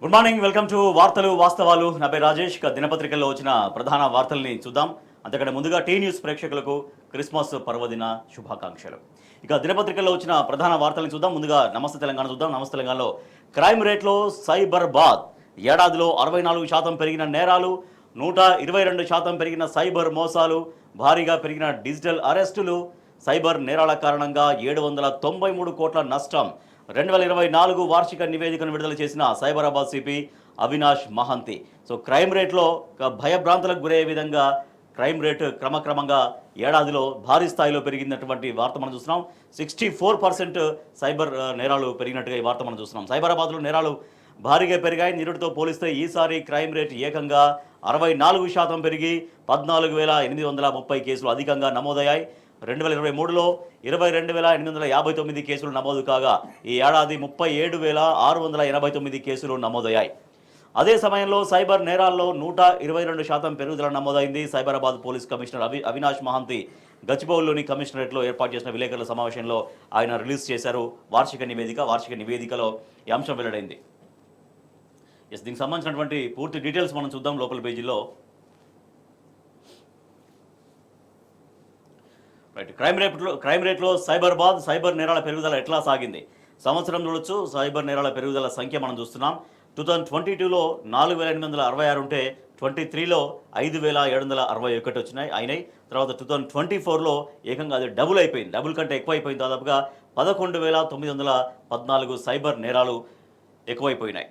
Good morning, welcome to వార్తలు వాస్తవాలు. నా పేరు రాజేష్. దినపత్రికల్లో వచ్చిన ప్రధాన వార్తల్ని చూద్దాం. అంతకంటే ముందుగా టీ న్యూస్ ప్రేక్షకులకు క్రిస్మస్ పర్వదిన శుభాకాంక్షలు. ఇక దినపత్రికల్లో వచ్చిన ప్రధాన వార్తల్ని చూద్దాం. ముందుగా నమస్తే తెలంగాణ చూద్దాం. నమస్తే తెలంగాణలో క్రైమ్ రేట్లో సైబర్ బాద్. ఏడాదిలో 64% పెరిగిన నేరాలు, 122% పెరిగిన సైబర్ మోసాలు, భారీగా పెరిగిన డిజిటల్ అరెస్టులు, సైబర్ నేరాల కారణంగా 793 కోట్ల నష్టం. 2024 వార్షిక నివేదికను విడుదల చేసిన Cyberabad CP Avinash Mohanty. So crime రేట్లో భయభ్రాంతులకు గురయ్యే విధంగా క్రైమ్ రేటు క్రమక్రమంగా ఏడాదిలో భారీ స్థాయిలో పెరిగినటువంటి వార్త మనం చూస్తున్నాం. 64% సైబర్ నేరాలు పెరిగినట్టుగా ఈ వార్త మనం చూస్తున్నాం. సైబరాబాద్లో నేరాలు భారీగా పెరిగాయి. నిరుడితో పోలిస్తే ఈసారి క్రైమ్ రేట్ ఏకంగా 64% పెరిగి 14,830 కేసులు అధికంగా నమోదయ్యాయి. 2023లో 22,859 కేసులు నమోదు కాగా ఈ ఏడాది 37,689 కేసులు నమోదయ్యాయి. అదే సమయంలో సైబర్ నేరాల్లో 122% పెరుగుదల నమోదైంది. సైబరాబాద్ పోలీస్ కమిషనర్ అవినాష్ మహంతి గచ్చిబౌలిలోని కమిషనరేట్లో ఏర్పాటు చేసిన విలేకరుల సమావేశంలో ఆయన రిలీజ్ చేశారు వార్షిక నివేదికలో ఈ అంశం వెల్లడైంది. దీనికి సంబంధించినటువంటి పూర్తి డీటెయిల్స్ మనం చూద్దాం లోపల పేజీలో. రైట్, క్రైమ్ రేట్లో సైబర్ నేరాల పెరుగుదల ఎట్లా సాగింది? సంవత్సరం చూడొచ్చు. సైబర్ నేరాల పెరుగుదల సంఖ్య మనం చూస్తున్నాం. 2022లో 4,866 ఉంటే 23లో 5,761 అయినాయి. తర్వాత 2024లో ఏకంగా అది డబుల్ అయిపోయింది. డబుల్ కంటే ఎక్కువ అయిపోయింది. దాదాపుగా 11,914 సైబర్ నేరాలు ఎక్కువైపోయినాయి.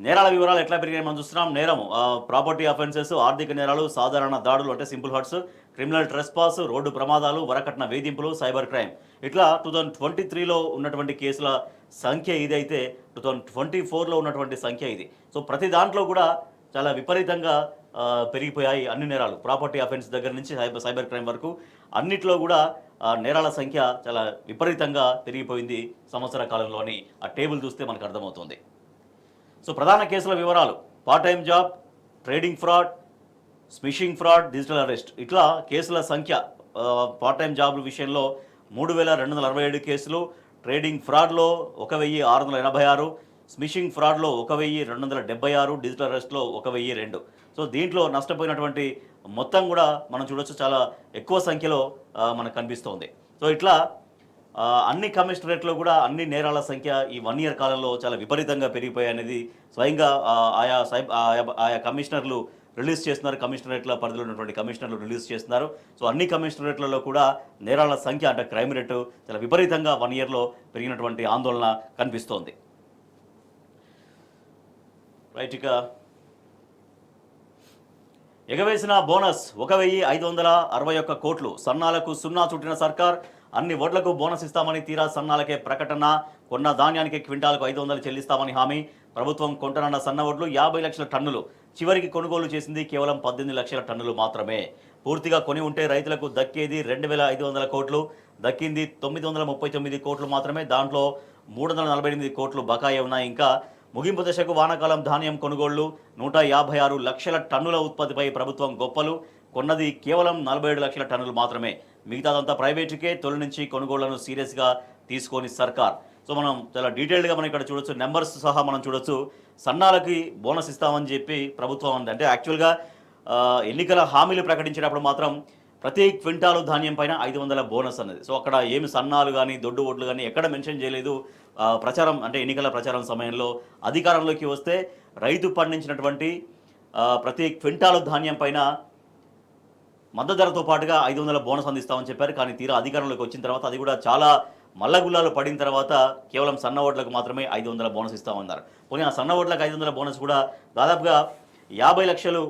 నేరాల వివరాలు ఎట్లా పెరిగాయి మనం చూస్తున్నాం. నేరము ప్రాపర్టీ అఫెన్సెస్, ఆర్థిక నేరాలు, సాధారణ దాడులు అంటే simple hurts, criminal trespass, road ప్రమాదాలు, వరకట్న వేధింపులు, సైబర్ క్రైమ్. ఇట్లా 2023లో ఉన్నటువంటి కేసుల సంఖ్య ఇది అయితే 2024లో ఉన్నటువంటి సంఖ్య ఇది. సో ప్రతి దాంట్లో కూడా చాలా విపరీతంగా పెరిగిపోయాయి అన్ని నేరాలు. ప్రాపర్టీ అఫెన్స్ దగ్గర నుంచి సైబర్ క్రైమ్ వరకు అన్నిట్లో కూడా నేరాల సంఖ్య చాలా విపరీతంగా పెరిగిపోయింది సంవత్సర కాలంలోని. ఆ టేబుల్ చూస్తే మనకు అర్థమవుతుంది. సో ప్రధాన కేసుల వివరాలు: part time job, trading fraud, smishing fraud, digital arrest. ఇట్లా కేసుల సంఖ్య పార్ట్ టైం జాబ్ విషయంలో 3,267 కేసులు, ట్రేడింగ్ ఫ్రాడ్లో 1,686, స్మిషింగ్ ఫ్రాడ్లో 1,276, డిజిటల్ అరెస్ట్లో 1,002. సో దీంట్లో నష్టపోయినటువంటి మొత్తం కూడా మనం చూడొచ్చు, చాలా ఎక్కువ సంఖ్యలో మనకు కనిపిస్తోంది. సో ఇట్లా అన్ని కమిషనరేట్లో కూడా అన్ని నేరాల సంఖ్య ఈ 1 ఇయర్ కాలంలో చాలా విపరీతంగా పెరిగిపోయాయి అనేది స్వయంగా ఆయా కమిషనర్లు రిలీజ్ చేస్తున్నారు. కమిషనరేట్ల పరిధిలో ఉన్నటువంటి కమిషనర్లు రిలీజ్ చేస్తున్నారు. సో అన్ని కమిషనరేట్లలో కూడా నేరాల సంఖ్య అంటే క్రైమ్ రేటు చాలా విపరీతంగా 1 ఇయర్లో పెరిగినటువంటి ఆందోళన కనిపిస్తోంది. రైట్, ఇక ఎగవేసిన బోనస్ 1,561 కోట్లు. సన్నాలకు సున్నా చుట్టిన సర్కార్. అన్ని వడ్లకు బోనస్ ఇస్తామని తీరా సన్నాలకే ప్రకటన. కొన్న ధాన్యానికి క్వింటాలకు 500 చెల్లిస్తామని హామీ. ప్రభుత్వం కొంటనన్న సన్న వడ్లు 50 లక్షల టన్నులు. చివరికి కొనుగోలు చేసింది కేవలం 18 లక్షల టన్నులు మాత్రమే. పూర్తిగా కొని ఉంటే రైతులకు దక్కేది 2,500 కోట్లు. దక్కింది 939 కోట్లు మాత్రమే. దాంట్లో 348 కోట్లు బకాయి ఉన్నాయి. ఇంకా ముగింపు దశకు వానాకాలం ధాన్యం కొనుగోళ్లు 156 లక్షల టన్నుల ఉత్పత్తిపై ప్రభుత్వం గొప్పలు. కొన్నది కేవలం 47 లక్షల టన్నులు మాత్రమే. మిగతాదంతా ప్రైవేటుకే. తొలి నుంచి కొనుగోళ్లను సీరియస్గా తీసుకొని సర్కార్. సో మనం చాలా డీటెయిల్డ్గా మనం ఇక్కడ చూడొచ్చు, నెంబర్స్ సహా మనం చూడొచ్చు. సన్నాలకి బోనస్ ఇస్తామని చెప్పి ప్రభుత్వం అంది. అంటే యాక్చువల్గా ఎన్నికల హామీలు ప్రకటించేటప్పుడు మాత్రం ప్రతి క్వింటాలు ధాన్యం పైన 500 బోనస్ అన్నది. సో అక్కడ ఏమి సన్నాలు కానీ దొడ్డు ఓట్లు కానీ ఎక్కడ మెన్షన్ చేయలేదు. ప్రచారం అంటే ఎన్నికల ప్రచారం సమయంలో అధికారంలోకి వస్తే రైతు పండించినటువంటి ప్రతి క్వింటాలు ధాన్యం పైన మద్దతు ధరతో పాటుగా 500 బోనస్ అందిస్తామని చెప్పారు. కానీ తీరా అధికారంలోకి వచ్చిన తర్వాత అది కూడా చాలా మల్లగుల్లాలు పడిన తర్వాత కేవలం సన్న ఓట్లకు మాత్రమే 500 బోనస్ ఇస్తామన్నారు. పోనీ ఆ సన్న ఓట్లకు 500 బోనస్ కూడా దాదాపుగా 50 లక్షలు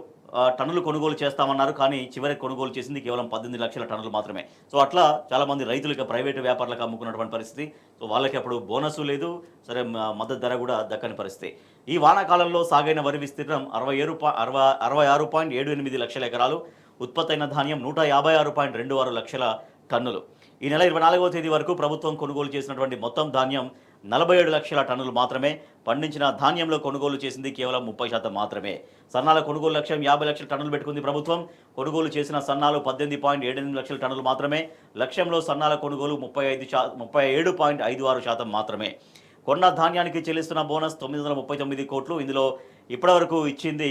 టన్నులు కొనుగోలు చేస్తామన్నారు. కానీ చివరికి కొనుగోలు చేసింది కేవలం 18 లక్షల టన్నులు మాత్రమే. సో అట్లా చాలామంది రైతులకు, ప్రైవేటు వ్యాపారులకు అమ్ముకున్నటువంటి పరిస్థితి. సో వాళ్ళకి అప్పుడు బోనస్ లేదు, సరే మద్దతు ధర కూడా దక్కని పరిస్థితి. ఈ వానాకాలంలో సాగైన వరి విస్తీర్ణం 66.78 లక్షల ఎకరాలు. ఉత్పత్తి అయిన ధాన్యం 156.26 లక్షల టన్నులు. ఈ నెల 24వ తేదీ వరకు ప్రభుత్వం కొనుగోలు చేసినటువంటి మొత్తం ధాన్యం 47 లక్షల టన్నులు మాత్రమే. పండించిన ధాన్యంలో కొనుగోలు చేసింది కేవలం 30% మాత్రమే. సన్నాల కొనుగోలు లక్ష్యం 50 లక్షల టన్నులు పెట్టుకుంది ప్రభుత్వం. కొనుగోలు చేసిన సన్నాలు 18.78 లక్షల టన్నులు మాత్రమే. లక్ష్యంలో సన్నాల కొనుగోలు 37.56% మాత్రమే. కొన్న ధాన్యానికి చెల్లిస్తున్న బోనస్ 939 కోట్లు. ఇందులో ఇప్పటివరకు ఇచ్చింది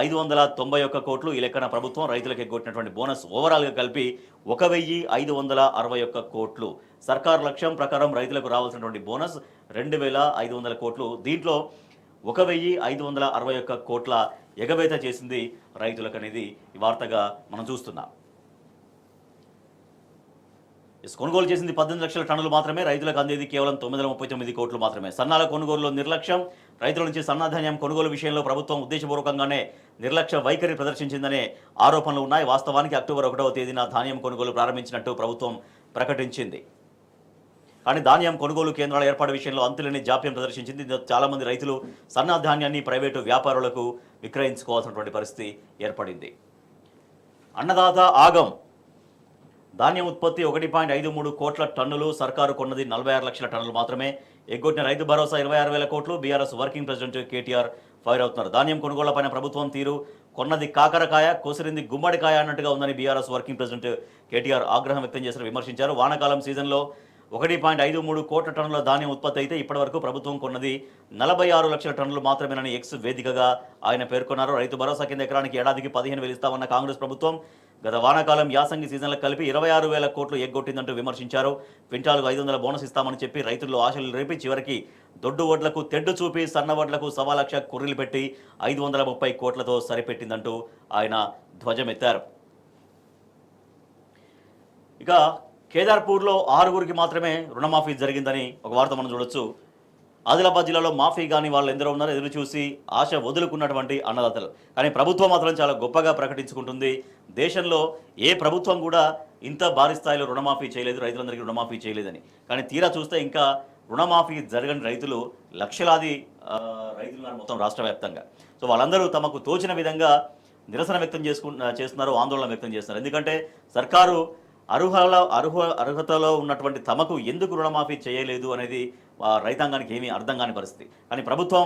591 కోట్లు. ఈ లెక్కన ప్రభుత్వం రైతులకు ఎగ్గొట్టినటువంటి బోనస్ ఓవరాల్గా కలిపి 1561 కోట్లు. సర్కారు లక్ష్యం ప్రకారం రైతులకు రావాల్సినటువంటి బోనస్ 2500 కోట్లు. దీంట్లో 1561 కోట్ల ఎగవేత చేసింది రైతులకు అనేది ఈ వార్తగా మనం చూస్తున్నాం. కొనుగోలు చేసింది 18 లక్షల టన్నులు మాత్రమే. రైతులకు అందేది కేవలం 939 కోట్లు మాత్రమే. సన్నాల కొనుగోలులో నిర్లక్ష్యం. రైతుల నుంచి సన్నధాన్యం కొనుగోలు విషయంలో ప్రభుత్వం ఉద్దేశపూర్వకంగానే నిర్లక్ష్య వైఖరి ప్రదర్శించిందనే ఆరోపణలు ఉన్నాయి. వాస్తవానికి అక్టోబర్ 1వ తేదీన ధాన్యం కొనుగోలు ప్రారంభించినట్టు ప్రభుత్వం ప్రకటించింది. కానీ ధాన్యం కొనుగోలు కేంద్రాల ఏర్పాటు విషయంలో అంతులేని జాప్యం ప్రదర్శించింది. చాలామంది రైతులు సన్నధాన్యాన్ని ప్రైవేటు వ్యాపారులకు విక్రయించుకోవాల్సినటువంటి పరిస్థితి ఏర్పడింది. అన్నదాత ఆగం. ధాన్యం ఉత్పత్తి 1.53 కోట్ల టన్నులు. సర్కారు కొన్నది 46 లక్షల టన్నులు మాత్రమే. ఎగ్గొట్టిన రైతు భరోసా 26,000 కోట్లు. BRS working president KTR fire అవుతున్నారు. ధాన్యం కొనుగోళ్లపైన ప్రభుత్వం తీరు కొన్నది కాకరకాయ, కోసిరింది గుమ్మడికాయ అన్నట్టుగా ఉందని బీఆర్ఎస్ వర్కింగ్ ప్రెసిడెంట్ కేటీఆర్ ఆగ్రహం వ్యక్తం చేసిన విమర్శించారు. వానాకాలం సీజన్లో 1.53 కోట్ల టన్నుల ధాన్యం ఉత్పత్తి అయితే ఇప్పటివరకు ప్రభుత్వం కొన్నది 46 లక్షల టన్నులు మాత్రమేనని ఎక్స్ వేదికగా ఆయన పేర్కొన్నారు. రైతు భరోసా కింద ఎకరానికి ఏడాదికి 15,000 ఇస్తామన్న కాంగ్రెస్ ప్రభుత్వం గత వానాకాలం యాసంగి సీజన్లకు కలిపి 26,000 కోట్లు ఎగ్గొట్టిందంటూ విమర్శించారు. క్వింటాల్కు 500 బోనస్ ఇస్తామని చెప్పి రైతుల్లో ఆశలు రేపి చివరికి దొడ్డు వడ్లకు తెడ్డు చూపి సన్న వడ్లకు 1.25 లక్ష కుర్రీలు పెట్టి 530 కోట్లతో సరిపెట్టిందంటూ ఆయన ధ్వజమెత్తారు. ఇక కేదార్పూర్లో 6గురికి మాత్రమే రుణమాఫీ జరిగిందని ఒక వార్త మనం చూడొచ్చు. ఆదిలాబాద్ జిల్లాలో మాఫీ కానీ వాళ్ళు ఎందరో ఉన్నారో ఎదురు చూసి ఆశ వదులుకున్నటువంటి అన్నదాతలు. కానీ ప్రభుత్వం మాత్రం చాలా గొప్పగా ప్రకటించుకుంటుంది. దేశంలో ఏ ప్రభుత్వం కూడా ఇంత భారీ స్థాయిలో రుణమాఫీ చేయలేదు, రైతులందరికీ రుణమాఫీ చేయలేదని. కానీ తీరా చూస్తే ఇంకా రుణమాఫీ జరగని రైతులు లక్షలాది రైతులున్నారు మొత్తం రాష్ట్ర వ్యాప్తంగా. సో వాళ్ళందరూ తమకు తోచిన విధంగా నిరసన వ్యక్తం చేస్తున్నారు, ఆందోళన వ్యక్తం చేస్తున్నారు. ఎందుకంటే సర్కారు అర్హతలో ఉన్నటువంటి తమకు ఎందుకు రుణమాఫీ చేయలేదు అనేది రైతాంగానికి ఏమీ అర్థం కాని పరిస్థితి. కానీ ప్రభుత్వం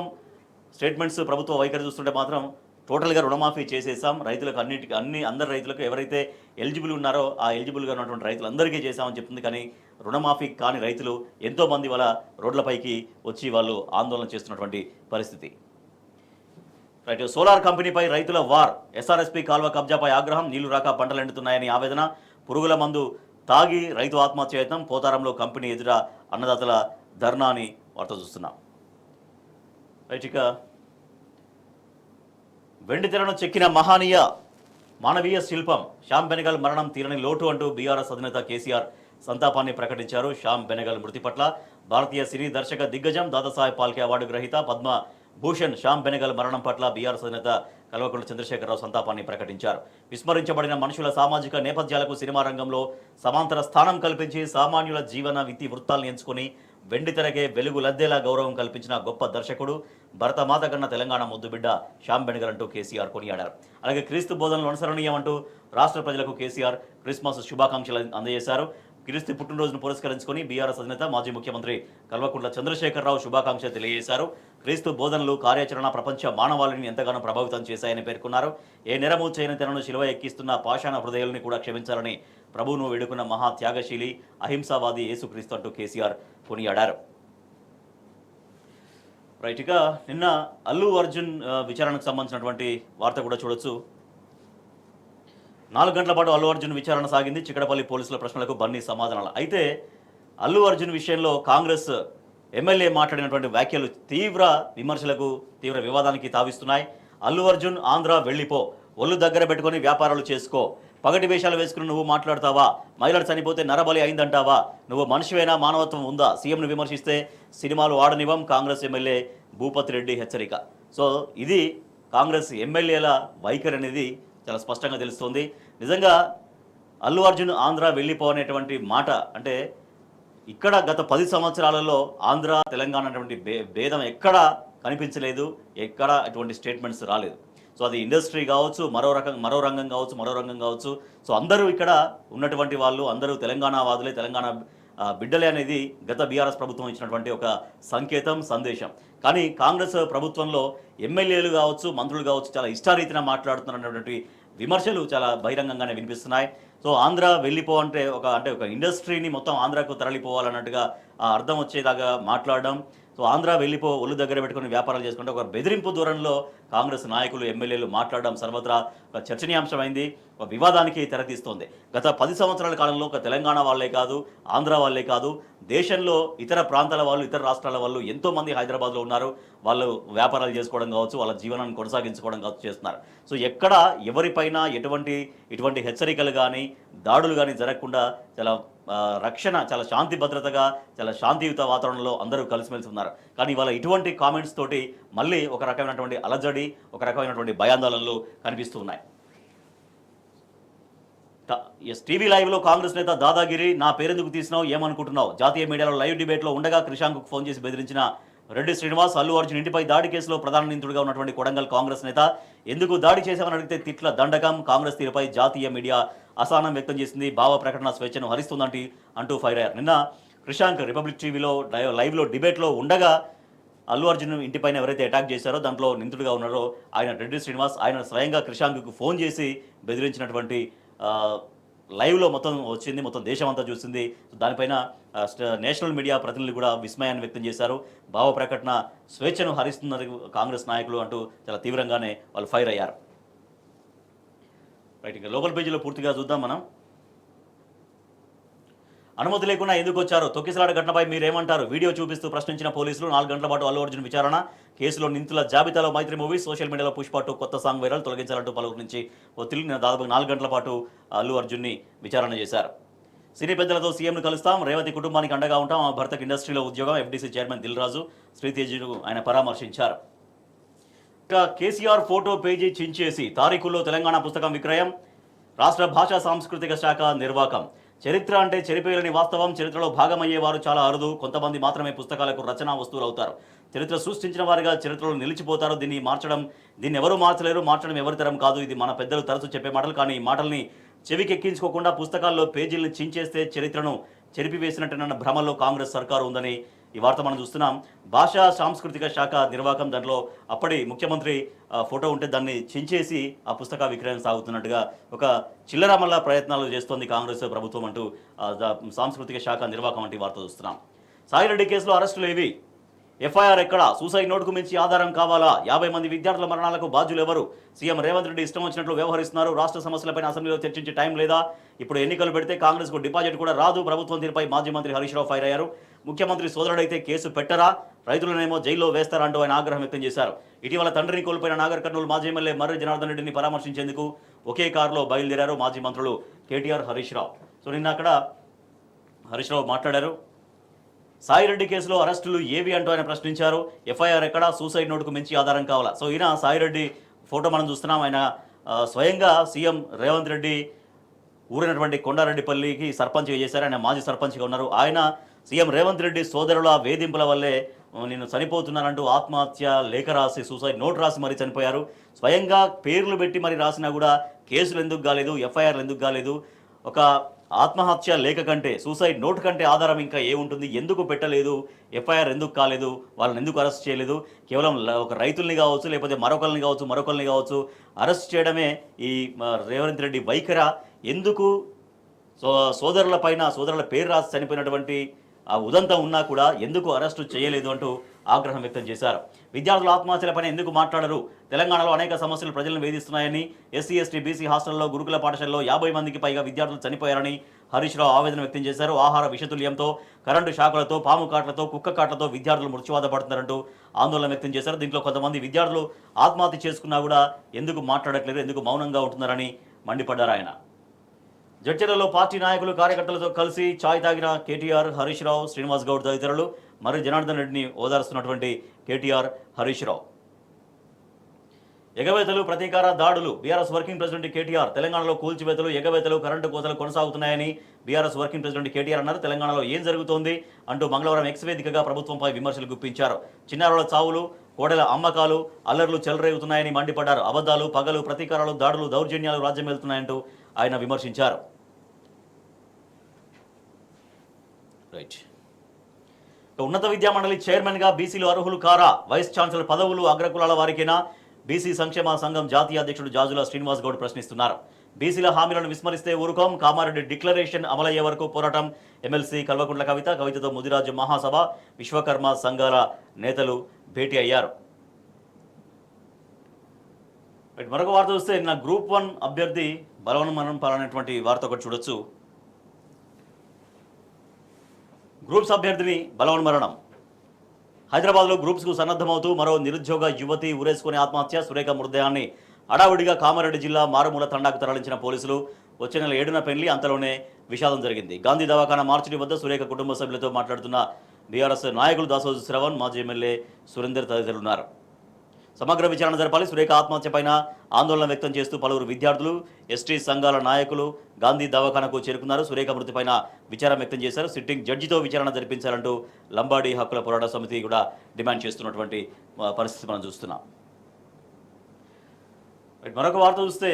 స్టేట్మెంట్స్, ప్రభుత్వ వైఖరి చూస్తుంటే మాత్రం టోటల్గా రుణమాఫీ చేసేసాం, రైతులకు అందరి రైతులకు ఎవరైతే ఎలిజిబుల్ ఉన్నారో ఆ ఎలిజిబుల్గా ఉన్నటువంటి రైతులందరికీ చేశామని చెప్తుంది. కానీ రుణమాఫీ కాని రైతులు ఎంతోమంది వాళ్ళ రోడ్లపైకి వచ్చి వాళ్ళు ఆందోళన చేస్తున్నటువంటి పరిస్థితి. రైట్. సోలార్ కంపెనీపై రైతుల వార్. ఎస్ఆర్ఎస్పీ కాల్వ కబ్జాపై ఆగ్రహం. నీళ్లు రాక పంటలు ఎండుతున్నాయని ఆవేదన. పురుగుల మందు తాగి రైతు ఆత్మహత్య యత్నం. పోతారంలో కంపెనీ ఎదుర అన్నదాతల ధర్నా అని వార్త చూస్తున్నాం. రైట్. ఇక వెండి తెరను చెక్కిన మహానీయ మానవీయ శిల్పం శ్యామ్ బెనగల్ మరణం తీరని లోటు అంటూ బీఆర్ఎస్ అధినేత కేసీఆర్ సంతాపాన్ని ప్రకటించారు. శ్యామ్ బెనగల్ మృతి పట్ల భారతీయ సినీ దర్శక దిగ్గజం దాదాసాహెబ్ ఫాల్కే అవార్డు గ్రహీత పద్మ భూషణ్ శ్యామ్ బెనగల్ మరణం పట్ల బీఆర్ఎస్ అధినేత కల్వకుంట్ల చంద్రశేఖరరావు సంతాపాన్ని ప్రకటించారు. విస్మరించబడిన మనుషుల సామాజిక నేపథ్యాలకు సినిమా రంగంలో సమాంతర స్థానం కల్పించి సామాన్యుల జీవన వృత్తాలను ఎంచుకుని వెండితెరకే వెలుగు లద్దేలా గౌరవం కల్పించిన గొప్ప దర్శకుడు, భరతమాత కన్న తెలంగాణ ముద్దుబిడ్డ శ్యామ్ బెనగల్ అంటూ కేసీఆర్ కొనియాడారు. అలాగే క్రీస్తు బోధనలు అనుసరణీయమంటూ రాష్ట్ర ప్రజలకు కేసీఆర్ క్రిస్మస్ శుభాకాంక్షలు అందజేశారు. క్రీస్తు పుట్టినరోజును పురస్కరించుకుని బీఆర్ఎస్ అధినేత మాజీ ముఖ్యమంత్రి కల్వకుంట్ల చంద్రశేఖరరావు శుభాకాంక్షలు తెలియజేశారు. క్రీస్తు బోధనలు, కార్యాచరణ ప్రపంచ మానవాళిని ఎంతగానో ప్రభావితం చేశాయని పేర్కొన్నారు. ఏ నెరము చేయని తెరను శిలువ ఎక్కిస్తున్న పాషాణ హృదయాలని కూడా క్షమించాలని ప్రభువును వేడుకున్న మహా త్యాగశీలి, అహింసావాది యేసుక్రీస్తు అంటూ కేసీఆర్ కొనియాడారు. రైట్. ఇక నిన్న అల్లు అర్జున్ విచారణకు సంబంధించినటువంటి వార్త కూడా చూడొచ్చు. 4 గంటల పాటు అల్లు అర్జున్ విచారణ సాగింది. చిక్కడపల్లి పోలీసుల ప్రశ్నలకు బన్నీ సమాధానాలు. అయితే అల్లు అర్జున్ విషయంలో కాంగ్రెస్ ఎమ్మెల్యే మాట్లాడినటువంటి వ్యాఖ్యలు తీవ్ర విమర్శలకు, తీవ్ర వివాదానికి తావిస్తున్నాయి. అల్లు అర్జున్ ఆంధ్ర వెళ్ళిపో, ఒళ్ళు దగ్గర పెట్టుకొని వ్యాపారాలు చేసుకో, పగటి వేషాలు వేసుకుని నువ్వు మాట్లాడతావా, మహిళలు చనిపోతే నరబలి అయిందంటావా, నువ్వు మనిషివైనా, మానవత్వం ఉందా, సీఎంను విమర్శిస్తే సినిమాలు ఆడనివ్వం, కాంగ్రెస్ ఎమ్మెల్యే భూపతి రెడ్డి హెచ్చరిక. సో ఇది కాంగ్రెస్ ఎమ్మెల్యేల వైఖరి అనేది చాలా స్పష్టంగా తెలుస్తోంది. నిజంగా అల్లు అర్జున్ ఆంధ్ర వెళ్ళిపోనేటువంటి మాట అంటే ఇక్కడ గత 10 సంవత్సరాలలో ఆంధ్ర తెలంగాణ అటువంటి భేదం ఎక్కడా కనిపించలేదు, ఎక్కడ అటువంటి స్టేట్మెంట్స్ రాలేదు. సో అది ఇండస్ట్రీ కావచ్చు, మరో రంగం కావచ్చు. సో అందరూ ఇక్కడ ఉన్నటువంటి వాళ్ళు అందరూ తెలంగాణ వాదులే, తెలంగాణ బిడ్డలే అనేది గత బీఆర్ఎస్ ప్రభుత్వం ఇచ్చినటువంటి ఒక సంకేతం, సందేశం. కానీ కాంగ్రెస్ ప్రభుత్వంలో ఎమ్మెల్యేలు కావచ్చు, మంత్రులు కావచ్చు చాలా ఇష్టారీతిన మాట్లాడుతున్నటువంటి విమర్శలు చాలా బహిరంగంగానే వినిపిస్తున్నాయి. సో ఆంధ్ర వెళ్ళిపో అంటే ఒక ఇండస్ట్రీని మొత్తం ఆంధ్రాకు తరలిపోవాలన్నట్టుగా అర్థం వచ్చేలాగా మాట్లాడడం. సో ఆంధ్ర వెళ్ళిపో ఒళ్ళు దగ్గర పెట్టుకుని వ్యాపారాలు చేసుకుంటే ఒక బెదిరింపు దూరంలో కాంగ్రెస్ నాయకులు ఎమ్మెల్యేలు మాట్లాడడం సర్వత్రా ఒక చర్చనీయాంశమైంది, ఒక వివాదానికి తెరతీస్తోంది. గత 10 సంవత్సరాల కాలంలో ఒక తెలంగాణ వాళ్ళే కాదు, ఆంధ్ర వాళ్ళే కాదు, దేశంలో ఇతర ప్రాంతాల వాళ్ళు, ఇతర రాష్ట్రాల వాళ్ళు ఎంతోమంది హైదరాబాద్లో ఉన్నారు. వాళ్ళు వ్యాపారాలు చేసుకోవడం కావచ్చు, వాళ్ళ జీవనాన్ని కొనసాగించుకోవడం కావచ్చు చేస్తున్నారు. సో ఎక్కడ ఎవరిపైన ఇటువంటి హెచ్చరికలు కానీ దాడులు కానీ జరగకుండా చాలా రక్షణ, చాలా శాంతి భద్రతగా, చాలా శాంతియుత వాతావరణంలో అందరూ కలిసిమెలిసి ఉన్నారు. కానీ ఇవాళ ఇటువంటి కామెంట్స్ తోటి మళ్ళీ ఒక రకమైనటువంటి అలజడి, ఒక రకమైనటువంటి భయాందోళనలు కనిపిస్తూ ఉన్నాయి. టీవీ లైవ్లో కాంగ్రెస్ నేత దాదాగిరి, నా పేరెందుకు తీసినావు, ఏమనుకుంటున్నావు? జాతీయ మీడియాలో లైవ్ డిబేట్లో ఉండగా క్రిషాంక్కు ఫోన్ చేసి బెదిరించిన రెడ్డి శ్రీనివాస్, అల్లు అర్జున్ ఇంటిపై దాడి కేసులో ప్రధాన నిందితుడిగా ఉన్నటువంటి కొడంగల్ కాంగ్రెస్ నేత ఎందుకు దాడి చేశామని అడిగితే తిట్ల దండకం. కాంగ్రెస్ తీరుపై జాతీయ మీడియా అసహనం వ్యక్తం చేసింది. భావ ప్రకటన స్వేచ్ఛను హరిస్తుందంటే అంటూ ఫైర్ అయ్యారు. నిన్న క్రిషాంక్ రిపబ్లిక్ టీవీలో లైవ్లో డిబేట్లో ఉండగా అల్లు అర్జున్ ఇంటిపైన ఎవరైతే అటాక్ చేశారో దాంట్లో నిందితుడిగా ఉన్నారో ఆయన రెడ్డి శ్రీనివాస్, ఆయన స్వయంగా క్రిషాంక్కు ఫోన్ చేసి బెదిరించినటువంటి లైవ్లో మొత్తం వచ్చింది, మొత్తం దేశం అంతా చూసింది. దానిపైన నేషనల్ మీడియా ప్రతినిధులు కూడా విస్మయాన్ని వ్యక్తం చేశారు. భావ ప్రకటన స్వేచ్ఛను హరిస్తున్నారు కాంగ్రెస్ నాయకులు అంటూ చాలా తీవ్రంగానే వాళ్ళు ఫైర్ అయ్యారు. రైట్, ఇంకా లోకల్ పేజీలో పూర్తిగా చూద్దాం మనం. అనుమతి లేకుండా ఎందుకు వచ్చారు? తొక్కిసలాట ఘటనపై మీరేమంటారు? వీడియో చూపిస్తూ ప్రశ్నించిన పోలీసులు. 4 గంటల పాటు అల్లు అర్జున్ విచారణ. కేసులో నిందితుల జాబితాలో మైత్రి మూవీ. సోషల్ మీడియాలో పుష్ప 2 కొత్త సాంగ్ వైరల్. తొలగించాలంటూ పలువురు నుంచి ఒత్తిడి. దాదాపు 4 గంటల పాటు అల్లు అర్జున్ని విచారణ చేశారు. సినీ పెద్దలతో సీఎంను కలుస్తాం, రేవతి కుటుంబానికి అండగా ఉంటాం, ఆ భర్తకు ఇండస్ట్రీలో ఉద్యోగం. ఎఫ్డీసీ చైర్మన్ దిల్ రాజు, శ్రీతేజును ఆయన పరామర్శించారు. ఇక కేసీఆర్ ఫోటో పేజీ చించేసి తారీఖుల్లో తెలంగాణ పుస్తకం విక్రయం. రాష్ట్ర భాషా సాంస్కృతిక శాఖ నిర్వాకం. చరిత్ర అంటే చెరిపేయలేని వాస్తవం. చరిత్రలో భాగమయ్యేవారు చాలా అరుదు. కొంతమంది మాత్రమే పుస్తకాలకు రచనా వస్తువులు అవుతారు. చరిత్ర సృష్టించిన వారిగా చరిత్రలో నిలిచిపోతారు. దీన్ని ఎవరూ మార్చలేరు. మార్చడం ఎవరి తరం కాదు. ఇది మన పెద్దలు తరచూ చెప్పే మాటలు. కానీ ఈ మాటల్ని చెవికెక్కించుకోకుండా పుస్తకాల్లో పేజీలను చించేస్తే చరిత్రను చెరిపివేసినట్టున్న భ్రమలో కాంగ్రెస్ సర్కారు ఉందని ఈ వార్త మనం చూస్తున్నాం. భాషా సాంస్కృతిక శాఖ నిర్వాహకం, దాంట్లో అప్పటి ముఖ్యమంత్రి ఫోటో ఉంటే దాన్ని చించేసి ఆ పుస్తక విక్రయం సాగుతున్నట్టుగా ఒక చిల్లరమల్ల ప్రయత్నాలు చేస్తోంది కాంగ్రెస్ ప్రభుత్వం అంటూ సాంస్కృతిక శాఖ నిర్వాహకం వంటి వార్త చూస్తున్నాం. సాయిరెడ్డి కేసులో అరెస్టులు ఏవి? ఎఫ్ఐఆర్ ఎక్కడ? సూసైడ్ నోటుకు మించి ఆధారం కావాలా? 50 మంది విద్యార్థుల మరణాలకు బాధ్యులు ఎవరు? సీఎం రేవంత్ రెడ్డి ఇష్టం వచ్చినట్లు వ్యవహరిస్తున్నారు. రాష్ట్ర సమస్యలపై అసెంబ్లీలో చర్చించే టైం లేదా? ఇప్పుడు ఎన్నికలు పెడితే కాంగ్రెస్కు డిపాజిట్ కూడా రాదు. ప్రభుత్వం తీరుపై మాజీ మంత్రి హరీష్ రావు ఫైర్ అయ్యారు. ముఖ్యమంత్రి సోదరుడైతే కేసు పెట్టరా, రైతులనేమో జైల్లో వేస్తారా అంటూ ఆయన ఆగ్రహం వ్యక్తం చేశారు. ఇటీవల తండ్రిని కోల్పోయిన నాగర్ కర్నూలు మాజీ ఎమ్మెల్యే మర్రి జనార్దన్ రెడ్డిని పరామర్శించేందుకు ఒకే కారులో బయలుదేరారు మాజీ మంత్రులు కేటీఆర్, హరీష్ రావు. సో నిన్న అక్కడ హరీష్ రావు మాట్లాడారు. సాయిరెడ్డి కేసులో అరెస్టులు ఏవి అంటూ ఆయన ప్రశ్నించారు. ఎఫ్ఐఆర్ ఎక్కడ? సూసైడ్ నోటుకు మించి ఆధారం కావాలా? సో ఈయన సాయిరెడ్డి ఫోటో మనం చూస్తున్నాం. ఆయన స్వయంగా సీఎం రేవంత్ రెడ్డి ఊరినటువంటి కొండారెడ్డిపల్లికి సర్పంచ్గా చేశారు. ఆయన మాజీ సర్పంచ్గా ఉన్నారు. ఆయన సీఎం రేవంత్ రెడ్డి సోదరుల వేధింపుల వల్లే నేను చనిపోతున్నానంటూ ఆత్మహత్య లేఖ రాసి, సూసైడ్ నోట్ రాసి మరీ చనిపోయారు. స్వయంగా పేర్లు పెట్టి మరి రాసినా కూడా కేసులు ఎందుకు కాలేదు, ఎఫ్ఐఆర్లు ఎందుకు కాలేదు? ఒక ఆత్మహత్య లేఖ కంటే, సూసైడ్ నోట్ కంటే ఆధారం ఇంకా ఏముంటుంది? ఎందుకు పెట్టలేదు? ఎఫ్ఐఆర్ ఎందుకు కాలేదు? వాళ్ళని ఎందుకు అరెస్ట్ చేయలేదు? కేవలం ఒక రైతుల్ని కావచ్చు, లేకపోతే మరొకరిని కావచ్చు అరెస్ట్ చేయడమే ఈ రేవంత్ రెడ్డి వైఖర? ఎందుకు సోదరుల పేరు రాసి చనిపోయినటువంటి ఆ ఉదంతం ఉన్నా కూడా ఎందుకు అరెస్టు చేయలేదు అంటూ ఆగ్రహం వ్యక్తం చేశారు. విద్యార్థుల ఆత్మహత్యలపైన ఎందుకు మాట్లాడరు? తెలంగాణలో అనేక సమస్యలు ప్రజలను వేధిస్తున్నాయని, ఎస్సీ, ఎస్టీ, బీసీ హాస్టల్లో, గురుకుల పాఠశాలలో 50 మందికి పైగా విద్యార్థులు చనిపోయారని హరీష్ రావు ఆవేదన వ్యక్తం చేశారు. ఆహార విషతుల్యంతో, కరెంటు షాకులతో, పాము కాట్లతో, కుక్క కాట్లతో విద్యార్థులు మృత్యువాత పడుతున్నారంటూ ఆందోళన వ్యక్తం చేశారు. దీంట్లో కొంతమంది విద్యార్థులు ఆత్మహత్య చేసుకున్నా కూడా ఎందుకు మాట్లాడట్లేరు, ఎందుకు మౌనంగా ఉంటున్నారని మండిపడ్డారు ఆయన. జడ్చర్లలో పార్టీ నాయకులు, కార్యకర్తలతో కలిసి ఛాయ్ తాగిన కేటీఆర్, హరీష్ రావు, శ్రీనివాస్ గౌడ్ తదితరులు. మరి జనార్దన్ రెడ్డిని ఓదారుస్తున్నటువంటి కేటీఆర్, హరీష్ రావు. ఎగవేతలు, ప్రతీకార దాడులు. BRS working president KTR. తెలంగాణలో కూల్చివేతలు, ఎగవేతలు, కరెంటు కోతలు కొనసాగుతున్నాయని బీఆర్ఎస్ వర్కింగ్ ప్రెసిడెంట్ కేటీఆర్ అన్నారు. తెలంగాణలో ఏం జరుగుతోంది అంటూ మంగళవారం ఎక్స్ వేదికగా ప్రభుత్వంపై విమర్శలు గుప్పించారు. చిన్నారుల చావులు, కోడెల అమ్మకాలు, అల్లర్లు చెలరేగుతున్నాయని మండిపడ్డారు. అబద్ధాలు, పగలు, ప్రతీకారాలు, దాడులు, దౌర్జన్యాలు రాజ్యం వెళ్తున్నాయంటూ ఆయన విమర్శించారు. ఉన్నత విద్యామండలి చైర్మన్గా బీసీలు అర్హులు కారా? వైస్ ఛాన్సలర్ పదవులు అగ్రకులాల వారికేనా? బీసీ సంక్షేమ సంఘం జాతీయ అధ్యక్షుడు జాజుల శ్రీనివాస్ గౌడ్ ప్రశ్నిస్తున్నారు. బీసీల హామీలను విస్మరిస్తే ఊరుకోం, కామారెడ్డి డిక్లరేషన్ అమలయ్యే వరకు పోరాటం. ఎమ్మెల్సీ కల్వకుంట్ల కవితతో ముదిరాజు మహాసభ, విశ్వకర్మ సంఘాల నేతలు భేటీ అయ్యారు. మరొక వార్త చూస్తే నిన్న గ్రూప్ 1 అభ్యర్థి బలవన్మరణం పాలైనటువంటి వార్త ఒకటి చూడొచ్చు. గ్రూప్స్ అభ్యర్థిని బలవన్మరణం. హైదరాబాద్లో గ్రూప్స్కు సన్నద్ధమవుతూ మరో నిరుద్యోగ యువతి ఊరేసుకుని ఆత్మహత్య. సురేఖ మృతదేహాన్ని హడావుడిగా కామారెడ్డి జిల్లా మారుమూల తండాకు తరలించిన పోలీసులు. వచ్చే నెల 7న పెళ్లి, అంతలోనే విషాదం జరిగింది. గాంధీ దవాఖానా మార్చిడి వద్ద సురేఖ కుటుంబ సభ్యులతో మాట్లాడుతున్న బీఆర్ఎస్ నాయకులు దాసోజు శ్రవణ్, మాజీ ఎమ్మెల్యే సురేందర్ తదితరులున్నారు. సమగ్ర విచారణ జరపాలి. సురేఖ ఆత్మహత్యపైన ఆందోళన వ్యక్తం చేస్తూ పలువురు విద్యార్థులు, ఎస్టీ సంఘాల నాయకులు గాంధీ దవాఖానకు చేరుకున్నారు. సురేఖ మృతిపైన విచారం వ్యక్తం చేశారు. సిట్టింగ్ జడ్జితో విచారణ జరిపించాలంటూ లంబాడీ హక్కుల పోరాట సమితి కూడా డిమాండ్ చేస్తున్నటువంటి పరిస్థితి మనం చూస్తున్నాం. మరొక వార్త చూస్తే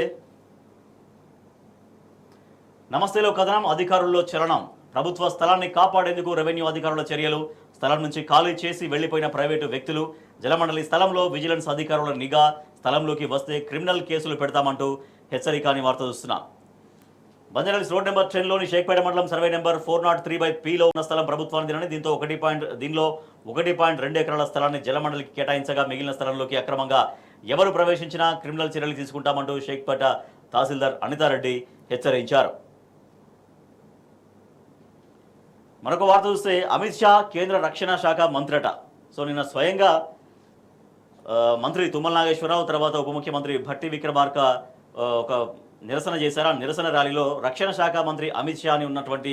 నమస్తేలో కథనం, అధికారుల్లో చలనం. ప్రభుత్వ స్థలాన్ని కాపాడేందుకు రెవెన్యూ అధికారుల చర్యలు. స్థలం నుంచి ఖాళీ చేసి వెళ్లిపోయిన ప్రైవేటు వ్యక్తులు. జలమండలి స్థలంలో విజిలెన్స్ అధికారుల నిఘా. స్థలంలోకి వస్తే క్రిమినల్ కేసులు పెడతామంటూ హెచ్చరిక అని వార్త చూస్తున్నాం. బంజారాహిల్స్ రోడ్ నెంబర్ 10లోని షేక్పేట మండలం సర్వే నెంబర్ 403/Pలో ఉన్న స్థలం ప్రభుత్వానికి. దీంతో 1.2 ఎకరాల స్థలాన్ని జలమండలికి కేటాయించగా మిగిలిన స్థలంలోకి అక్రమంగా ఎవరు ప్రవేశించినా క్రిమినల్ చర్యలు తీసుకుంటామంటూ షేక్పేట తహసీల్దార్ అనితారెడ్డి హెచ్చరించారు. మరొక వార్త చూస్తే అమిత్ షా కేంద్ర రక్షణ శాఖ మంత్రట. సో నిన్న స్వయంగా మంత్రి తుమ్మల నాగేశ్వరరావు, తర్వాత ఉప ముఖ్యమంత్రి భట్టి విక్రమార్క ఒక నిరసన చేశారు. ఆ నిరసన ర్యాలీలో రక్షణ శాఖ మంత్రి అమిత్ షా అని ఉన్నటువంటి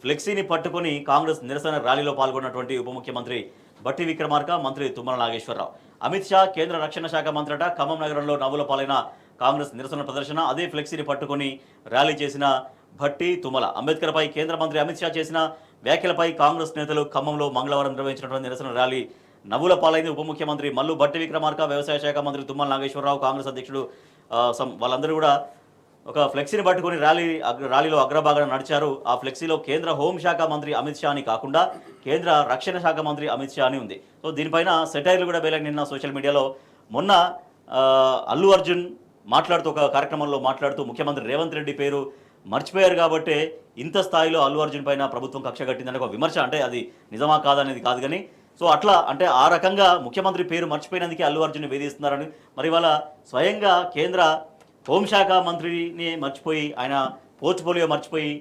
ఫ్లెక్సీని పట్టుకుని కాంగ్రెస్ నిరసన ర్యాలీలో పాల్గొన్నటువంటి ఉప ముఖ్యమంత్రి భట్టి విక్రమార్క, మంత్రి తుమ్మల నాగేశ్వరరావు. అమిత్ షా కేంద్ర రక్షణ శాఖ మంత్రట. ఖమ్మం నగరంలో నవ్వుల పాలైన కాంగ్రెస్ నిరసన ప్రదర్శన. అదే ఫ్లెక్సీని పట్టుకుని ర్యాలీ చేసిన భట్టి, తుమ్మల. అంబేద్కర్పై కేంద్ర మంత్రి అమిత్ షా చేసిన వ్యాఖ్యలపై కాంగ్రెస్ నేతలు ఖమ్మంలో మంగళవారం నిర్వహించినటువంటి నిరసన ర్యాలీ నవ్వుల పాలైంది. ఉప ముఖ్యమంత్రి మల్లు భట్టి విక్రమార్క, వ్యవసాయ శాఖ మంత్రి తుమ్మల నాగేశ్వరరావు, కాంగ్రెస్ అధ్యక్షుడు వాళ్ళందరూ కూడా ఒక ఫ్లెక్సీని పట్టుకుని ర్యాలీలో అగ్రభాగాన నడిచారు. ఆ ఫ్లెక్సీలో కేంద్ర హోంశాఖ మంత్రి అమిత్ షా అని కాకుండా కేంద్ర రక్షణ శాఖ మంత్రి అమిత్ షా అని ఉంది. సో దీనిపైన సెటైర్లు కూడా వేలాయి నిన్న సోషల్ మీడియాలో. మొన్న అల్లు అర్జున్ మాట్లాడుతూ ఒక కార్యక్రమంలో మాట్లాడుతూ ముఖ్యమంత్రి రేవంత్ రెడ్డి పేరు మర్చిపోయారు కాబట్టి ఇంత స్థాయిలో అల్లు అర్జున్ పైన ప్రభుత్వం కక్ష కట్టిందని ఒక విమర్శ. అంటే అది నిజమా కాదనేది కాదు కానీ, సో అట్లా అంటే ఆ రకంగా ముఖ్యమంత్రి పేరు మర్చిపోయినందుకే అల్లు అర్జున్ వేధిస్తున్నారని. మరి వాళ్ళ స్వయంగా కేంద్ర హోంశాఖ మంత్రిని మర్చిపోయి, ఆయన పోర్ట్ఫోలియో మర్చిపోయి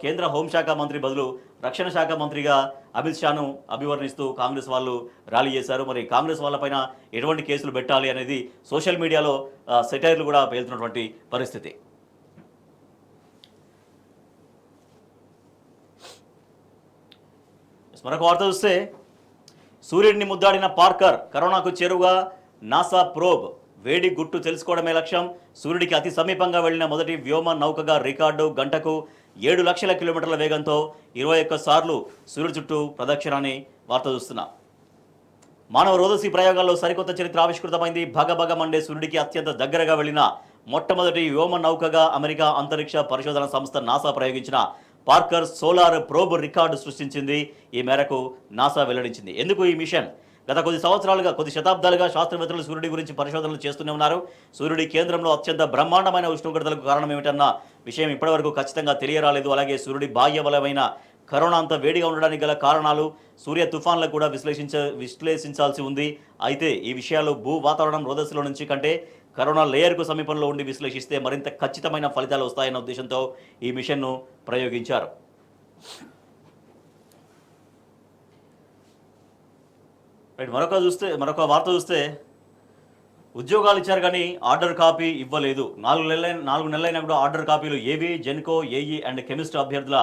కేంద్ర హోంశాఖ మంత్రి బదులు రక్షణ శాఖ మంత్రిగా అమిత్ షాను అభివర్ణిస్తూ కాంగ్రెస్ వాళ్ళు ర్యాలీ చేశారు. మరి కాంగ్రెస్ వాళ్ళపైన ఎటువంటి కేసులు పెట్టాలి అనేది సోషల్ మీడియాలో సెటైర్లు కూడా పేలుతున్నటువంటి పరిస్థితి. మరొక వార్త చూస్తే సూర్యుడిని ముద్దాడిన పార్కర్, కరోనాకు చేరువగా నాసా ప్రోబ్. వేడి గుట్టు తెలుసుకోవడమే లక్ష్యం. సూర్యుడికి అతి సమీపంగా వెళ్లిన మొదటి వ్యోమ నౌకగా రికార్డు. గంటకు 7 లక్షల కిలోమీటర్ల వేగంతో 21 సార్లు సూర్యుడి చుట్టూ ప్రదక్షిణాన్ని వార్త చూస్తున్నాం. మానవ రోదసీ ప్రయోగాల్లో సరికొత్త చరిత్ర ఆవిష్కృతమైంది. భగభగ మండే సూర్యుడికి అత్యంత దగ్గరగా వెళ్లిన మొట్టమొదటి వ్యోమ నౌకగా అమెరికా అంతరిక్ష పరిశోధన సంస్థ నాసా ప్రయోగించిన పార్కర్ సోలార్ ప్రోబ్ రికార్డు సృష్టించింది. ఈ మేరకు నాసా వెల్లడించింది. ఎందుకు ఈ మిషన్? గత కొద్ది శతాబ్దాలుగా శాస్త్రవేత్తలు సూర్యుడి గురించి పరిశోధనలు చేస్తూనే ఉన్నారు. సూర్యుడి కేంద్రంలో అత్యంత బ్రహ్మాండమైన ఉష్ణోగ్రతలకు కారణం ఏమిటన్న విషయం ఇప్పటివరకు ఖచ్చితంగా తెలియరాలేదు. అలాగే సూర్యుడి బాహ్య బలమైన కరోనా అంత వేడిగా ఉండడానికి గల కారణాలు, సూర్య తుఫాన్లకు కూడా విశ్లేషించాల్సి ఉంది. అయితే ఈ విషయాలు భూ వాతావరణం రోదస్సులో నుంచి కంటే కరోనా లేయర్కు సమీపంలో ఉండి విశ్లేషిస్తే మరింత ఖచ్చితమైన ఫలితాలు వస్తాయన్న ఉద్దేశంతో ఈ మిషన్ను ప్రయోగించారు. మరొక వార్త చూస్తే ఉద్యోగాలు ఇచ్చారు కానీ ఆర్డర్ కాపీ ఇవ్వలేదు. 4 నెలలైనా కూడా ఆర్డర్ కాపీలు ఏవి? జెన్కో, ఏఈ అండ్ కెమిస్ట్ అభ్యర్థుల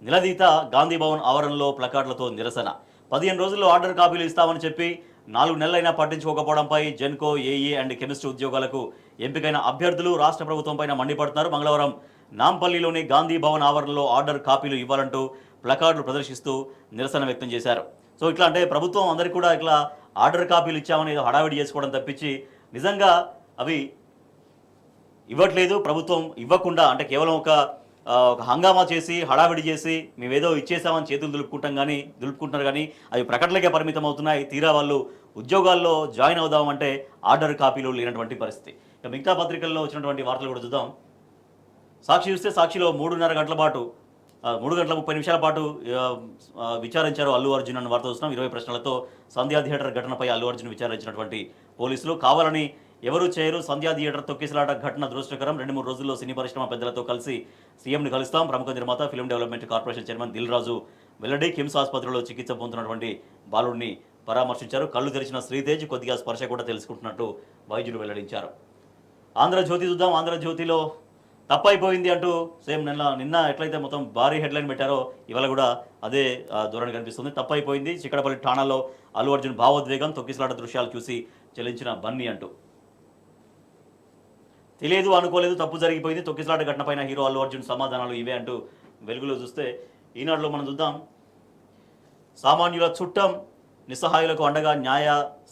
నిలదీత. గాంధీ భవన్ ఆవరణలో ప్లకార్డులతో నిరసన. 15 రోజుల్లో ఆర్డర్ కాపీలు ఇస్తామని చెప్పి 4 నెలలైనా పట్టించుకోకపోవడంపై జెన్కో, ఏఈ అండ్ కెమిస్ట్ ఉద్యోగాలకు ఎంపికైన అభ్యర్థులు రాష్ట్ర ప్రభుత్వం పైన మండిపడుతున్నారు. మంగళవారం నాంపల్లిలోని గాంధీ భవన్ ఆవరణలో ఆర్డర్ కాపీలు ఇవ్వాలంటూ ప్లకార్డులు ప్రదర్శిస్తూ నిరసన వ్యక్తం చేశారు. సో ఇట్లా అంటే ప్రభుత్వం అందరికీ కూడా ఇట్లా ఆర్డర్ కాపీలు ఇచ్చామని హడావిడి చేసుకోవడం తప్పించి నిజంగా అవి ఇవ్వట్లేదు. ప్రభుత్వం ఇవ్వకుండా అంటే కేవలం ఒక హంగామా చేసి హడావిడి చేసి మేమేదో ఇచ్చేసామని చేతులు దులుపుకుంటున్నారు కానీ అవి ప్రకటనలకే పరిమితం అవుతున్నాయి. తీరా వాళ్ళు ఉద్యోగాల్లో జాయిన్ అవుదామంటే ఆర్డర్ కాపీలు లేనటువంటి పరిస్థితి. ఇక మిగతా పత్రికల్లో వచ్చినటువంటి వార్తలు కూడా చూద్దాం. సాక్షి చూస్తే సాక్షిలో 3 గంటల 30 నిమిషాల పాటు ఆ, విచారించారు అల్లు అర్జున్ అన్న వార్త చూస్తున్నాం. 20 ప్రశ్నలతో సంధ్యా థియేటర్ ఘటనపై అల్లు అర్జున్ విచారించినటువంటి పోలీసులు కావాలని ఎవరు చేయరు, సంధ్యా థియేటర్ తొక్కిసలాట ఘటన దురదృష్టకరం, 2-3 రోజుల్లో సినీ పరిశ్రమ పెద్దలతో కలిసి సీఎంని కలుస్తాం, ప్రముఖ నిర్మాత film development corporation chairman Dil Raju వెల్లడి. కిమ్స్ ఆసుపత్రిలో చికిత్స పొందుతున్నటువంటి బాలుడిని పరామర్శించారు. కళ్ళు తెరిచిన శ్రీతేజ్ కొద్దిగా స్పర్శ కూడా తెలుసుకుంటున్నట్టు వైద్యులు వెల్లడించారు. ఆంధ్రజ్యోతి చూద్దాం. ఆంధ్రజ్యోతిలో తప్పైపోయింది అంటూ సేమ్ నిన్న ఎట్లయితే మొత్తం భారీ హెడ్లైన్ పెట్టారో ఇవాళ కూడా అదే ధోరణి కనిపిస్తుంది. తప్పైపోయింది, చిక్కడపల్లి ఠాణాలో అల్లు అర్జున్ భావోద్వేగం, తొక్కిసలాట దృశ్యాలు చూసి చెల్లించిన బన్నీ అంటూ. తెలియదు, అనుకోలేదు, తప్పు జరిగిపోయింది, తొక్కిసలాట ఘటనపైన హీరో అల్లు అర్జున్ సమాధానాలు ఇవే అంటూ వెలుగులో చూస్తే, ఈనాడులో మనం చూద్దాం. సామాన్యుల చుట్టం, నిస్సహాయులకు అండగా న్యాయ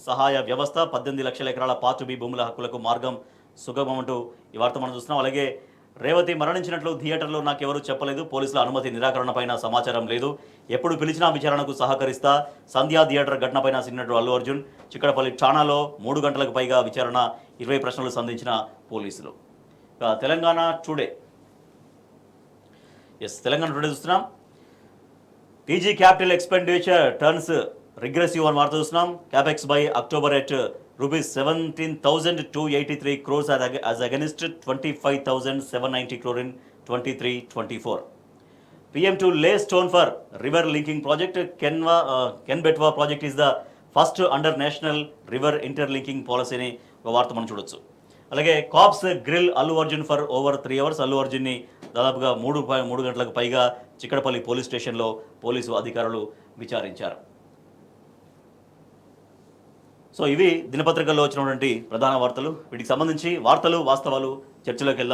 సహాయ వ్యవస్థ, 18 లక్షల ఎకరాల పార్ట్-బి భూముల హక్కులకు మార్గం సుగమం అంటూ ఈ వార్త మనం చూస్తున్నాం. అలాగే రేవతి మరణించినట్లు థియేటర్లో నాకెవరూ చెప్పలేదు, పోలీసుల అనుమతి నిరాకరణపైన సమాచారం లేదు, ఎప్పుడు పిలిచినా విచారణకు సహకరిస్తా, సంధ్యా థియేటర్ ఘటనపైన సిగ్నట్టు అల్లు అర్జున్. చిక్కడపల్లి ఠాణాలో 3 గంటలకు పైగా విచారణ, 20 ప్రశ్నలు సంధించిన పోలీసులు. తెలంగాణ టుడే తెలంగాణ టుడే చూస్తున్నాం. TG capital expenditure turns regressive అని వార్త చూస్తున్నాం. Capex by October at rupees 17,283 crores as against 25,790 crore in 23-24. PM to lay stone for river linking project. Ken Betwa project is the first under national river interlinking policy అని ఒక వార్త మనం చూడొచ్చు. అలాగే cops grill Allu Arjun for over 3 hours. Allu అర్జున్ని దాదాపుగా 3 గంటలకు పైగా చిక్కడపల్లి పోలీస్ స్టేషన్లో పోలీసు అధికారులు విచారించారు. సో ఇవి దినపత్రికల్లో వచ్చినటువంటి ప్రధాన వార్తలు. వీటికి సంబంధించి వార్తలు వాస్తవాలు చర్చలోకి వెళ్దాం.